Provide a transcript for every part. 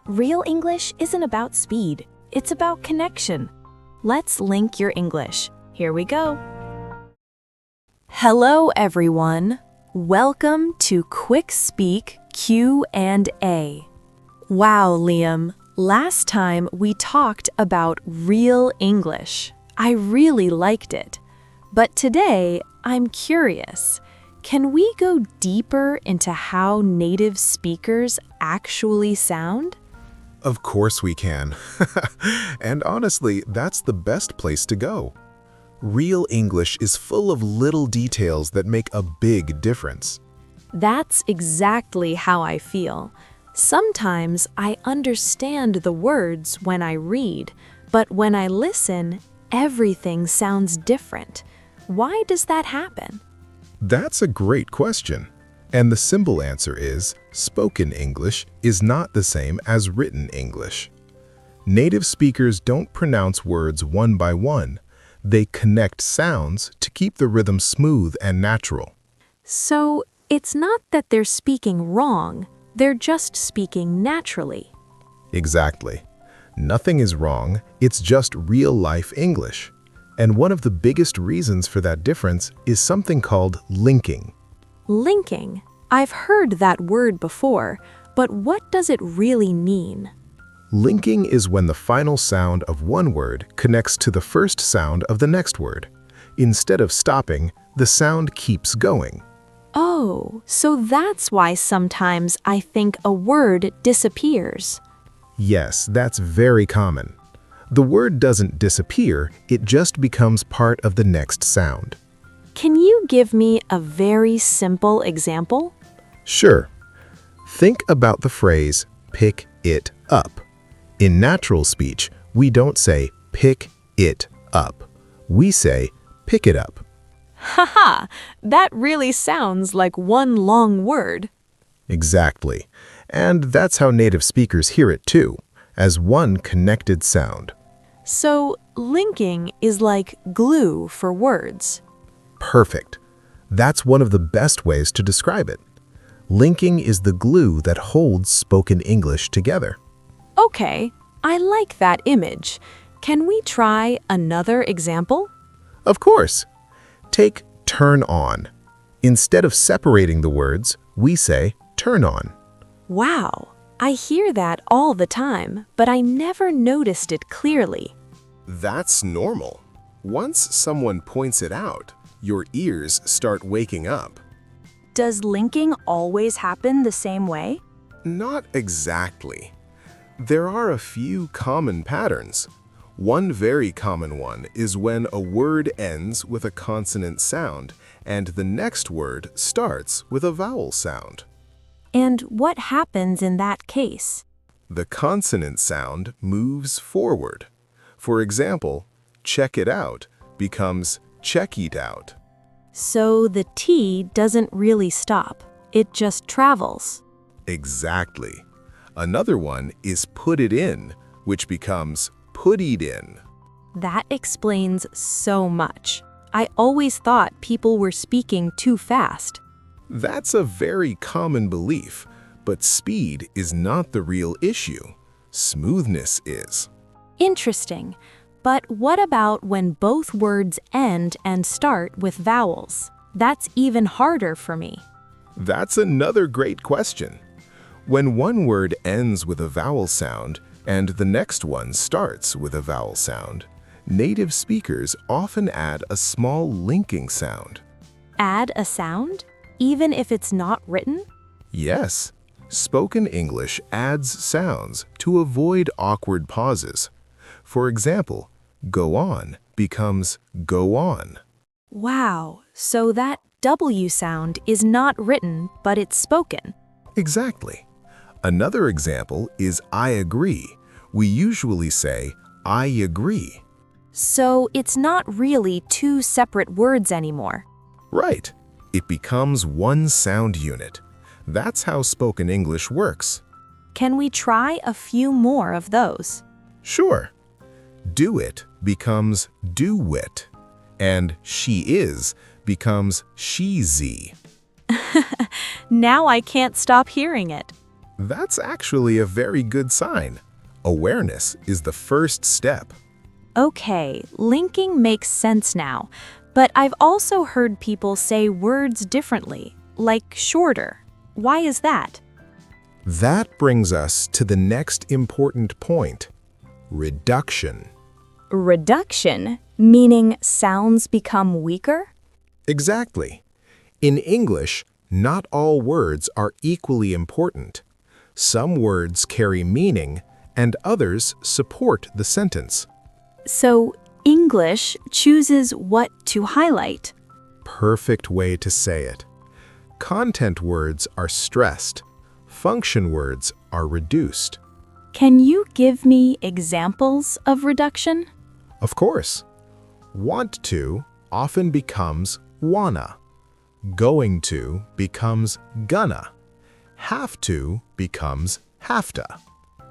Real English isn't about speed, it's about connection. Let's link your English. Here we go. Hello, everyone. Welcome to Quick Speak Q&A. Wow, Liam, last time we talked about real English. I really liked it. But today, I'm curious. Can we go deeper into how native speakers actually sound? Of course we can. And honestly, that's the best place to go. Real English is full of little details that make a big difference. That's exactly how I feel. Sometimes I understand the words when I read, but when I listen, everything sounds different. Why does that happen? That's a great question. And the simple answer is, spoken English is not the same as written English. Native speakers don't pronounce words one by one. They connect sounds to keep the rhythm smooth and natural. So it's not that they're speaking wrong, they're just speaking naturally. Exactly. Nothing is wrong, it's just real-life English. And one of the biggest reasons for that difference is something called linking. Linking. I've heard that word before, but what does it really mean? Linking is when the final sound of one word connects to the first sound of the next word. Instead of stopping, the sound keeps going. Oh, so that's why sometimes I think a word disappears. Yes, that's very common. The word doesn't disappear, it just becomes part of the next sound. Can you give me a very simple example? Sure. Think about the phrase, pick it up. In natural speech, we don't say, pick it up. We say, pick it up. Haha, that really sounds like one long word. Exactly. And that's how native speakers hear it too, as one connected sound. So, linking is like glue for words. Perfect. That's one of the best ways to describe it. Linking is the glue that holds spoken English together. Okay, I like that image. Can we try another example? Of course. Take turn on. Instead of separating the words, we say turn on. Wow, I hear that all the time, but I never noticed it clearly. That's normal. Once someone points it out, your ears start waking up. Does linking always happen the same way? Not exactly. There are a few common patterns. One very common one is when a word ends with a consonant sound and the next word starts with a vowel sound. And what happens in that case? The consonant sound moves forward. For example, check it out becomes check it out. So the T doesn't really stop, it just travels. Exactly. Another one is put it in, which becomes put it in. That explains so much. I always thought people were speaking too fast. That's a very common belief, but speed is not the real issue. Smoothness is. Interesting. But what about when both words end and start with vowels? That's even harder for me. That's another great question. When one word ends with a vowel sound and the next one starts with a vowel sound, native speakers often add a small linking sound. Add a sound? Even if it's not written? Yes, spoken English adds sounds to avoid awkward pauses. For example, go on becomes go on. Wow, so that W sound is not written, but it's spoken. Exactly. Another example is I agree. We usually say, I agree. So it's not really two separate words anymore. Right. It becomes one sound unit. That's how spoken English works. Can we try a few more of those? Sure. Do it becomes do wit, and she is becomes she-z. Now I can't stop hearing it. That's actually a very good sign. Awareness is the first step. Okay, linking makes sense now, but I've also heard people say words differently, like shorter. Why is that? That brings us to the next important point: reduction. Reduction, meaning sounds become weaker? Exactly. In English, not all words are equally important. Some words carry meaning, and others support the sentence. So, English chooses what to highlight. Perfect way to say it. Content words are stressed. Function words are reduced. Can you give me examples of reduction? Of course. Want to often becomes wanna. Going to becomes gonna. Have to becomes hafta.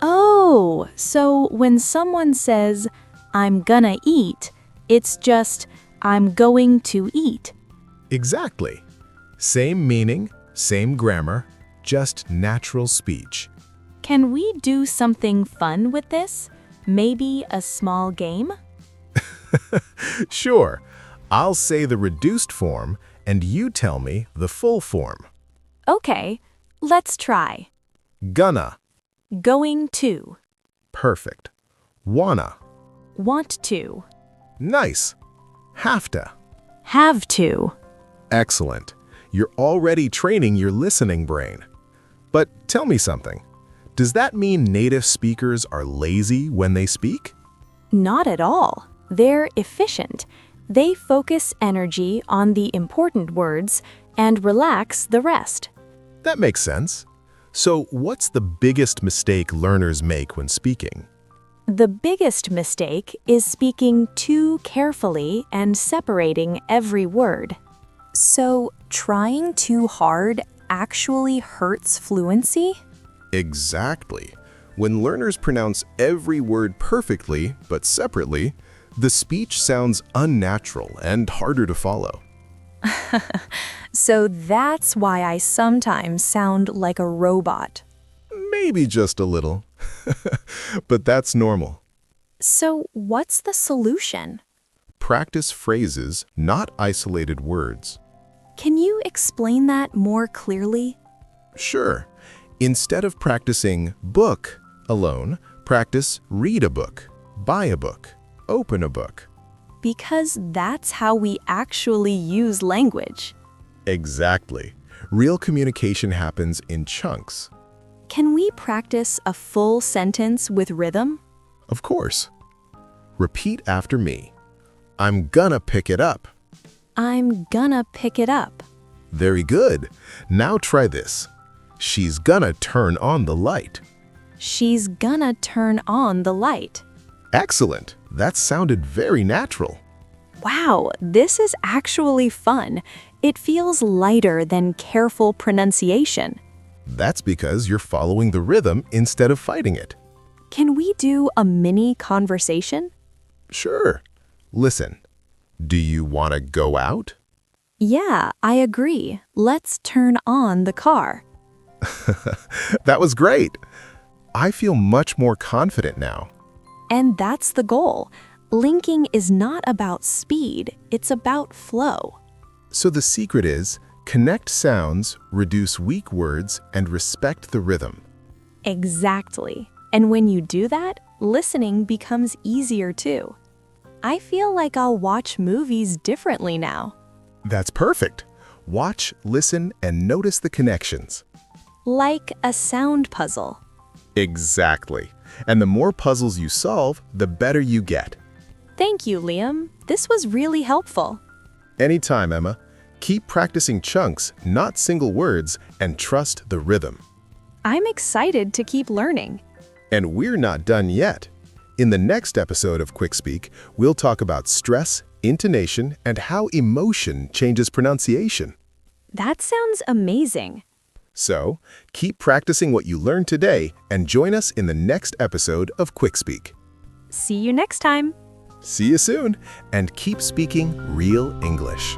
Oh, so when someone says, I'm gonna eat, it's just, I'm going to eat. Exactly. Same meaning, same grammar, just natural speech. Can we do something fun with this? Maybe a small game? Sure, I'll say the reduced form and you tell me the full form. Okay, let's try. Gonna. Going to. Perfect. Wanna. Want to. Nice. Hafta. Have to. Excellent. You're already training your listening brain. But tell me something. Does that mean native speakers are lazy when they speak? Not at all. They're efficient. They focus energy on the important words and relax the rest. That makes sense. So what's the biggest mistake learners make when speaking? The biggest mistake is speaking too carefully and separating every word. So, trying too hard actually hurts fluency? Exactly. When learners pronounce every word perfectly but separately, the speech sounds unnatural and harder to follow. So that's why I sometimes sound like a robot. Maybe just a little. But that's normal. So what's the solution? Practice phrases, not isolated words. Can you explain that more clearly? Sure. Instead of practicing book alone, practice read a book, buy a book, open a book. Because that's how we actually use language. Exactly. Real communication happens in chunks. Can we practice a full sentence with rhythm? Of course. Repeat after me. I'm gonna pick it up. I'm gonna pick it up. Very good. Now try this. She's gonna turn on the light. She's gonna turn on the light. Excellent. That sounded very natural. Wow, this is actually fun. It feels lighter than careful pronunciation. That's because you're following the rhythm instead of fighting it. Can we do a mini conversation? Sure. Listen. Do you want to go out? Yeah, I agree. Let's turn on the car. That was great. I feel much more confident now. And that's the goal. Linking is not about speed, it's about flow. So the secret is connect sounds, reduce weak words, and respect the rhythm. Exactly. And when you do that, listening becomes easier too. I feel like I'll watch movies differently now. That's perfect. Watch, listen, and notice the connections. Like a sound puzzle. Exactly. And the more puzzles you solve, the better you get. Thank you, Liam. This was really helpful. Anytime, Emma. Keep practicing chunks, not single words, and trust the rhythm. I'm excited to keep learning. And we're not done yet. In the next episode of Quick Speak, we'll talk about stress, intonation, and how emotion changes pronunciation. That sounds amazing. So, keep practicing what you learned today and join us in the next episode of Quick Speak. See you next time. See you soon, and keep speaking real English.